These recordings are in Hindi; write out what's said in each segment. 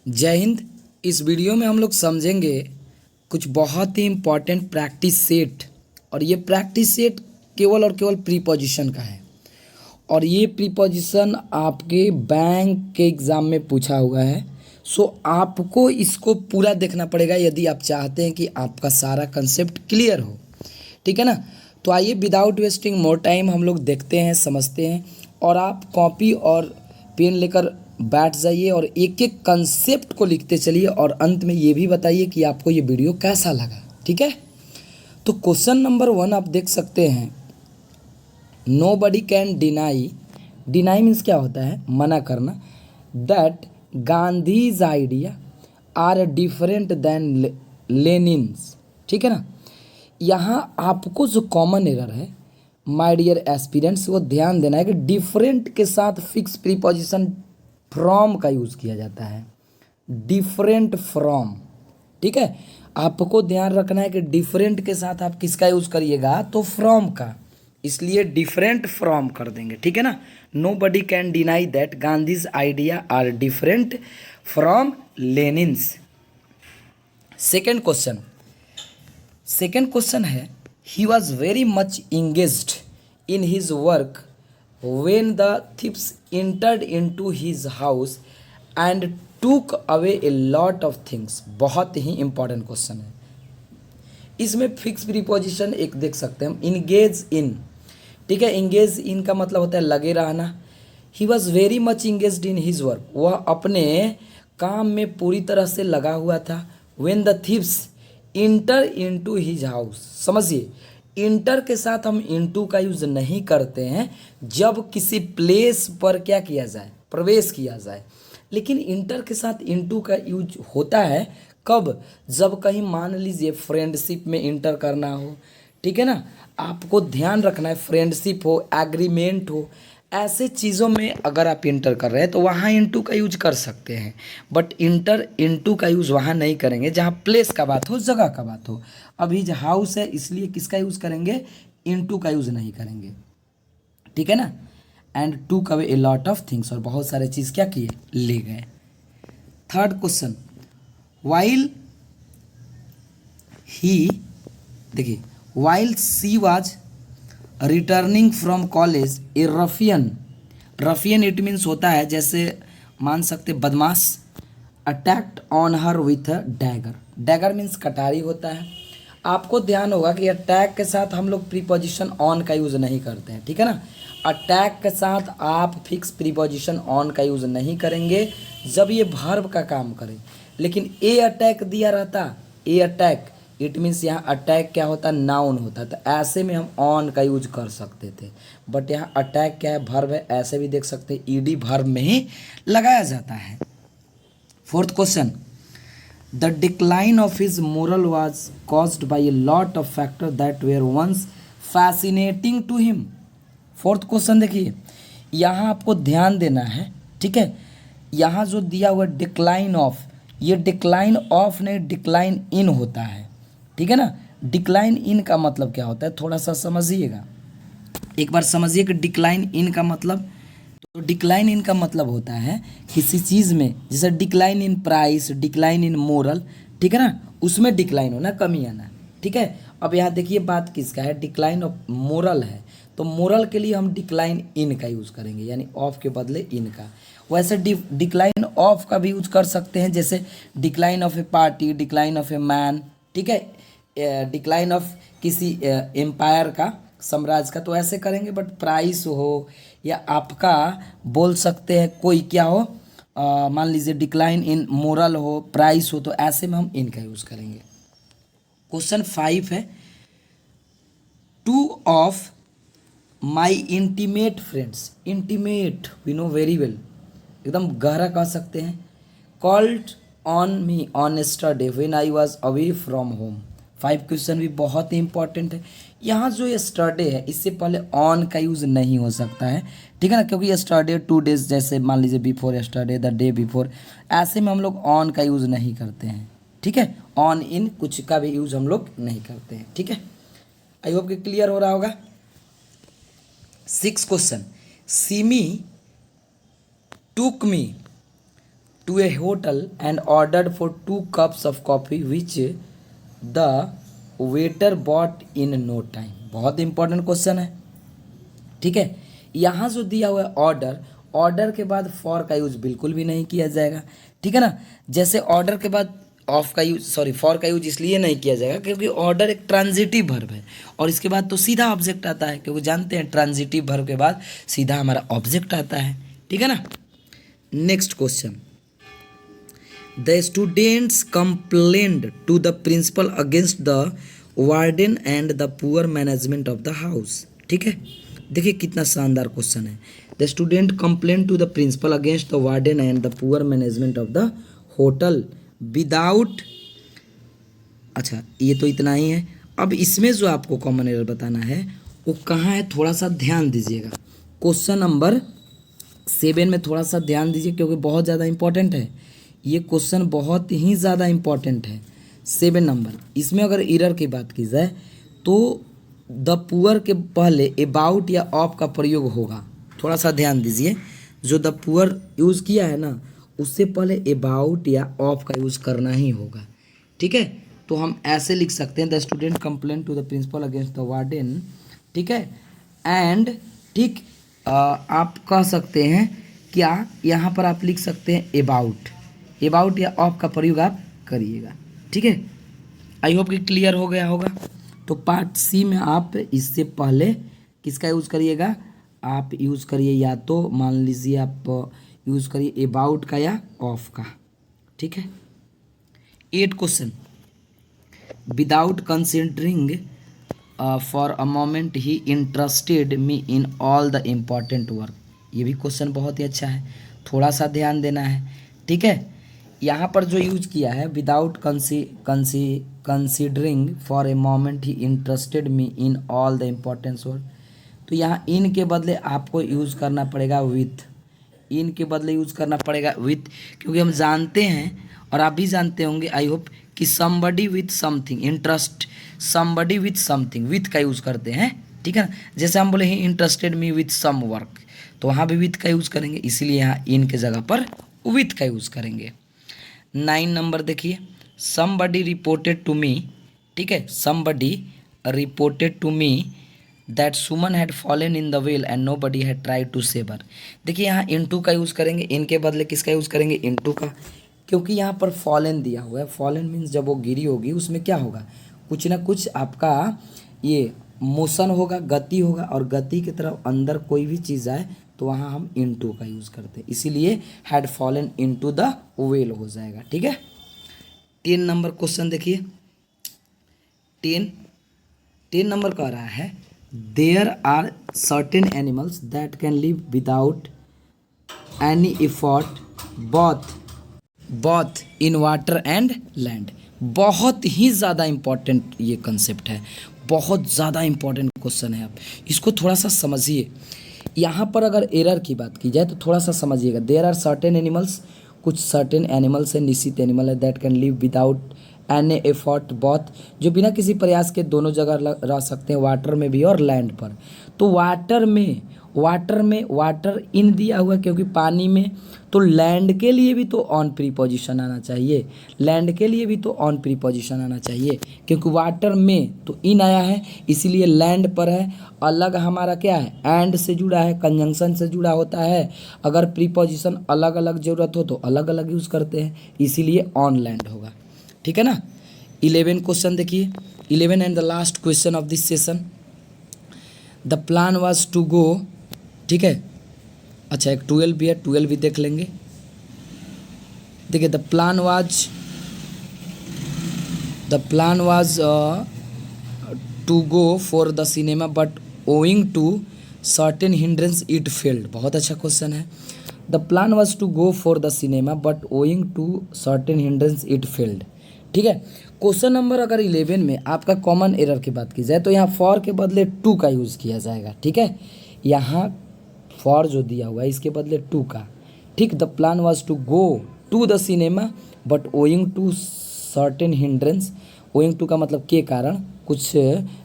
जय हिंद। इस वीडियो में हम लोग समझेंगे कुछ बहुत ही इम्पॉर्टेंट प्रैक्टिस सेट। और ये प्रैक्टिस सेट केवल और केवल प्रीपोजिशन का है। और ये प्रीपोजिशन आपके बैंक के एग्ज़ाम में पूछा हुआ है। सो आपको इसको पूरा देखना पड़ेगा यदि आप चाहते हैं कि आपका सारा कंसेप्ट क्लियर हो। ठीक है ना। तो आइए विदाउट वेस्टिंग मोर टाइम हम लोग देखते हैं, समझते हैं। और आप कॉपी और पेन लेकर बैठ जाइए और एक एक कंसेप्ट को लिखते चलिए और अंत में ये भी बताइए कि आपको ये वीडियो कैसा लगा। ठीक है। तो क्वेश्चन नंबर 1 आप देख सकते हैं, nobody can deny. Deny means क्या होता है? मना करना। That Gandhi's idea are different than Lenin's. ठीक है ना। यहाँ आपको जो कॉमन एरर है माय डियर एस्पिरेंट्स, वो ध्यान देना है कि डिफरेंट के साथ फिक्स प्रीपोजिशन फ्रॉम का यूज़ किया जाता है। Different from. ठीक है। आपको ध्यान रखना है कि डिफरेंट के साथ आप किसका यूज़ करिएगा? तो फ्रॉम का। इसलिए डिफरेंट फ्रॉम कर देंगे। ठीक है ना। Nobody can deny that Gandhi's idea are different from Lenin's. Second question. Second question है, he was very much engaged in his work when the thieves entered in to his house and took away a lot of things. बहुत ही इंपॉर्टेंट क्वेश्चन है। इसमें फिक्स प्रीपोजिशन एक देख सकते हैं हम, इंगेज इन। ठीक है। इंगेज इन का मतलब होता है लगे रहना। ही was very much engaged in his work, वह अपने काम में पूरी तरह से लगा हुआ था। When the thief's inter into his house. समझिए, इंटर के साथ हम इनटू का यूज नहीं करते हैं जब किसी प्लेस पर क्या किया जाए? प्रवेश किया जाए। लेकिन इंटर के साथ इनटू का यूज होता है कब? जब कहीं मान लीजिए फ्रेंडशिप में इंटर करना हो। ठीक है ना। आपको ध्यान रखना है, फ्रेंडशिप हो, एग्रीमेंट हो, ऐसे चीज़ों में अगर आप इंटर कर रहे हैं तो वहाँ इनटू का यूज कर सकते हैं। बट इंटर इनटू का यूज़ वहाँ नहीं करेंगे जहाँ प्लेस का बात हो, जगह का बात हो। अभी जो हाउस है इसलिए किसका यूज़ करेंगे? इनटू का यूज़ नहीं करेंगे। ठीक है ना। And took away a lot of things, और बहुत सारे चीज़ क्या किए? ले गए। थर्ड क्वेश्चन, वाइल ही, देखिए, while she was returning from college A Rafiyan. Rafiyan it means होता है जैसे मान सकते बदमाश। Attacked on her with a dagger. Dagger means कटारी होता है। आपको ध्यान होगा कि अटैक के साथ हम लोग प्रीपोजिशन ऑन का यूज़ नहीं करते हैं। ठीक है ना। अटैक के साथ आप फिक्स प्रीपोजिशन ऑन का यूज़ नहीं करेंगे जब ये वर्ब का काम करे। लेकिन ए अटैक दिया रहता, ए अटैक, इट मीन्स यहाँ अटैक क्या होता है? नाउन होता है। तो ऐसे में हम ऑन का यूज कर सकते थे। बट यहाँ अटैक क्या है? वर्ब है। ऐसे भी देख सकते हैं ईडी वर्ब में ही लगाया जाता है। Fourth question, the decline of his moral was caused by a lot of factor that were once fascinating to him. Fourth question देखिए, यहाँ आपको ध्यान देना है। ठीक है। यहाँ जो दिया हुआ डिक्लाइन ऑफ, ये डिक्लाइन ऑफ नहीं, डिक्लाइन इन होता है। ठीक है ना। डिक्लाइन इन का मतलब क्या होता है? थोड़ा सा समझिएगा, एक बार समझिए कि डिक्लाइन इन का मतलब। तो डिक्लाइन इन का मतलब होता है किसी चीज़ में, जैसे decline in price, decline in moral. ठीक है ना। उसमें डिक्लाइन होना, कमी आना। ठीक है। अब यहाँ देखिए बात किसका है? डिक्लाइन ऑफ मोरल है। तो मोरल के लिए हम डिक्लाइन इन का यूज़ करेंगे, यानी ऑफ के बदले इन का। वैसे डिक्लाइन ऑफ का भी यूज कर सकते हैं, जैसे decline of A party, decline of a man. ठीक है। डिक्लाइन ऑफ किसी एम्पायर का, साम्राज्य का, तो ऐसे करेंगे। बट प्राइस हो या आपका बोल सकते हैं कोई क्या हो, मान लीजिए डिक्लाइन इन मोरल हो, प्राइस हो, तो ऐसे में हम इनका यूज़ करेंगे। क्वेश्चन 5 है, two of my intimate friends. Intimate we know very well, एकदम गहरा कह सकते हैं। Called on me on yesterday when I was away from home. 5 question भी बहुत ही इंपॉर्टेंट है। यहाँ जो यस्टरडे है इससे पहले ऑन का यूज़ नहीं हो सकता है। ठीक है ना। क्योंकि यस्टरडे 2 डेज, जैसे मान लीजिए before yesterday, the day before, ऐसे में हम लोग ऑन का यूज़ नहीं करते हैं। ठीक है। ऑन इन कुछ का भी यूज़ हम लोग नहीं करते हैं। ठीक है। आई होप कि क्लियर हो रहा होगा। 6 question, Simi took me to a hotel and ordered for 2 cups of coffee which the waiter bought in no time. बहुत इंपॉर्टेंट क्वेश्चन है, ठीक है। यहाँ जो दिया हुआ है ऑर्डर, ऑर्डर के बाद फॉर का यूज बिल्कुल भी नहीं किया जाएगा, ठीक है ना। जैसे ऑर्डर के बाद ऑफ का यूज, सॉरी फॉर का यूज इसलिए नहीं किया जाएगा क्योंकि ऑर्डर एक ट्रांजिटिव वर्ब है और इसके बाद तो सीधा ऑब्जेक्ट आता है, क्योंकि जानते हैं ट्रांजिटिव वर्ब के बाद सीधा हमारा ऑब्जेक्ट आता है, ठीक है ना। Next question, the students complained to the principal against the warden and the poor management of the house, ठीक है। देखिए कितना शानदार क्वेश्चन है। The student complain to the principal against the warden and the poor management of the hotel without, अच्छा ये तो इतना ही है। अब इसमें जो आपको कॉमन एरर बताना है वो कहाँ है, थोड़ा सा ध्यान दीजिएगा। क्वेश्चन नंबर 7 में थोड़ा सा ध्यान दीजिए क्योंकि बहुत ज़्यादा इंपॉर्टेंट है ये क्वेश्चन, बहुत ही ज़्यादा इंपॉर्टेंट है। 7 नंबर, इसमें अगर एरर की बात की जाए तो द पुअर के पहले अबाउट या ऑफ का प्रयोग होगा। थोड़ा सा ध्यान दीजिए, जो द पुअर यूज़ किया है ना उससे पहले अबाउट या ऑफ का यूज़ करना ही होगा, ठीक है। तो हम ऐसे लिख सकते हैं the student complain to the principal against the warden, ठीक है। एंड ठीक आप कह सकते हैं क्या, यहाँ पर आप लिख सकते हैं अबाउट, अबाउट या ऑफ का प्रयोग आप करिएगा, ठीक है। आई होप कि क्लियर हो गया होगा। तो पार्ट सी में आप इससे पहले किसका यूज़ करिएगा, आप यूज़ करिए या तो मान लीजिए आप यूज़ करिए अबाउट का या ऑफ का, ठीक है। 8 question, without considering for a moment he interested me in all the important work. ये भी क्वेश्चन बहुत ही अच्छा है, थोड़ा सा ध्यान देना है, ठीक है। यहाँ पर जो यूज किया है without considering for a moment he interested me in all the importance word, तो यहाँ इन के बदले आपको यूज़ करना पड़ेगा विथ, इन के बदले यूज़ करना पड़ेगा विथ, क्योंकि हम जानते हैं और आप भी जानते होंगे आई होप कि somebody with something, interest somebody with something, with का यूज़ करते हैं, ठीक है ना। जैसे हम बोले ही interested me with some work, तो वहाँ भी विथ का यूज़ करेंगे, इसीलिए यहाँ इन के जगह पर विथ का यूज़ करेंगे। 9 नंबर देखिए, समबडी रिपोर्टेड टू मी, ठीक है, somebody reported to me that Suman had fallen in the well and nobody had try to save her. देखिए यहाँ इनटू का यूज़ करेंगे, इनके बदले किसका यूज़ करेंगे, इनटू का, क्योंकि यहाँ पर फॉलन दिया हुआ है। फॉलन मीन्स जब वो गिरी होगी उसमें क्या होगा, कुछ ना कुछ आपका ये मोशन होगा, गति होगा, और गति की तरफ अंदर कोई भी चीज़ आए तो वहाँ हम इनटू का यूज़ करते हैं, इसीलिए had fallen into the well हो जाएगा, ठीक है। 10 नंबर क्वेश्चन देखिए, 10 नंबर कह रहा है there are certain animals that can live without any effort both in water and land. बहुत ही ज़्यादा इम्पॉर्टेंट ये कंसेप्ट है, बहुत ज़्यादा इम्पॉर्टेंट क्वेश्चन है, आप इसको थोड़ा सा समझिए। यहाँ पर अगर एरर की बात की जाए तो थोड़ा सा समझिएगा। देयर आर सर्टेन एनिमल्स, कुछ सर्टेन एनिमल्स है, निश्चित एनिमल है, that can live without any effort both, जो बिना किसी प्रयास के दोनों जगह रह सकते हैं, वाटर में भी और लैंड पर। तो वाटर में वाटर इन दिया हुआ क्योंकि पानी में, तो लैंड के लिए भी तो ऑन प्रीपोजिशन आना चाहिए, लैंड के लिए भी ऑन प्रीपोजिशन आना चाहिए, क्योंकि वाटर में तो इन आया है इसीलिए लैंड पर है। अलग हमारा क्या है, एंड से जुड़ा है, कंजंक्शन से जुड़ा होता है। अगर प्रीपोजिशन अलग अलग ज़रूरत हो तो अलग अलग यूज़ करते हैं, इसीलिए ऑन लैंड होगा, ठीक है ना। 11 क्वेश्चन देखिए, 11 and the last question of this session. The plan was to go, ठीक है, अच्छा एक 12 भी है, 12 भी देख लेंगे। देखिए the plan was to go for the cinema but owing to certain hindrance it failed. बहुत अच्छा क्वेश्चन है। The plan was to go for the cinema but owing to certain hindrance it failed, ठीक है। क्वेश्चन नंबर अगर 11 में आपका कॉमन एरर की बात की जाए तो यहाँ फॉर के बदले टू का यूज़ किया जाएगा, ठीक है। यहाँ फॉर जो दिया हुआ है इसके बदले टू का, ठीक। The plan was to go to the cinema but owing to certain hindrance, owing to का मतलब के कारण, कुछ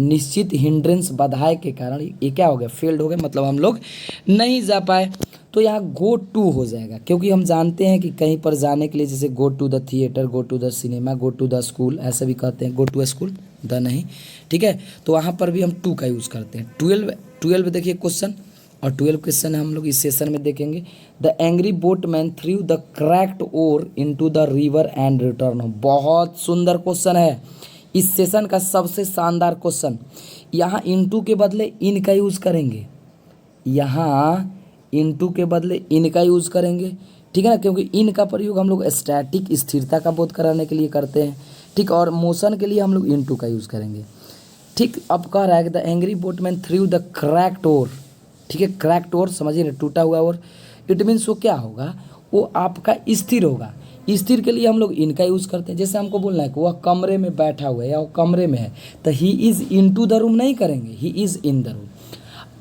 निश्चित हिंड्रेंस बाधाएं के कारण ये क्या हो गया, फेल्ड हो गया, मतलब हम लोग नहीं जा पाए। तो यहाँ गो टू हो जाएगा, क्योंकि हम जानते हैं कि कहीं पर जाने के लिए जैसे go to the theatre, go to the cinema, go to the school, ऐसे भी कहते हैं, गो टू स्कूल द नहीं, ठीक है। तो वहाँ पर भी हम टू का यूज़ करते हैं। 12 देखिए क्वेश्चन, और 12 क्वेश्चन हम लोग इस सेशन में देखेंगे। The angry boatman through the cracked oar into the river and return. बहुत सुंदर क्वेश्चन है, इस सेशन का सबसे शानदार क्वेश्चन। यहाँ इनटू के बदले इन का यूज़ करेंगे, यहाँ इनटू के बदले इन का यूज़ करेंगे, ठीक है ना, क्योंकि इन का प्रयोग हम लोग स्टैटिक स्थिरता का बोध कराने के लिए करते हैं, ठीक। और मोशन के लिए हम लोग इनटू का यूज़ करेंगे, ठीक। अब कह रहा है कि the angry boatman through the cracked oar, ठीक है, क्रैक्ड ओर समझिए ना, टूटा हुआ ओर। इट मीन्स वो क्या होगा, वो आपका स्थिर होगा। स्थिर के लिए हम लोग इनका यूज़ करते हैं। जैसे हमको बोलना है कि वह कमरे में बैठा हुआ है या वो कमरे में है, तो he is into the room नहीं करेंगे, he is in the room.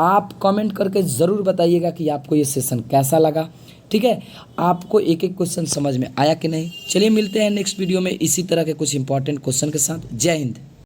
आप कमेंट करके ज़रूर बताइएगा कि आपको ये सेशन कैसा लगा, ठीक है। आपको एक एक क्वेश्चन समझ में आया कि नहीं। चलिए मिलते हैं नेक्स्ट वीडियो में इसी तरह के कुछ इंपॉर्टेंट क्वेश्चन के साथ। जय हिंद।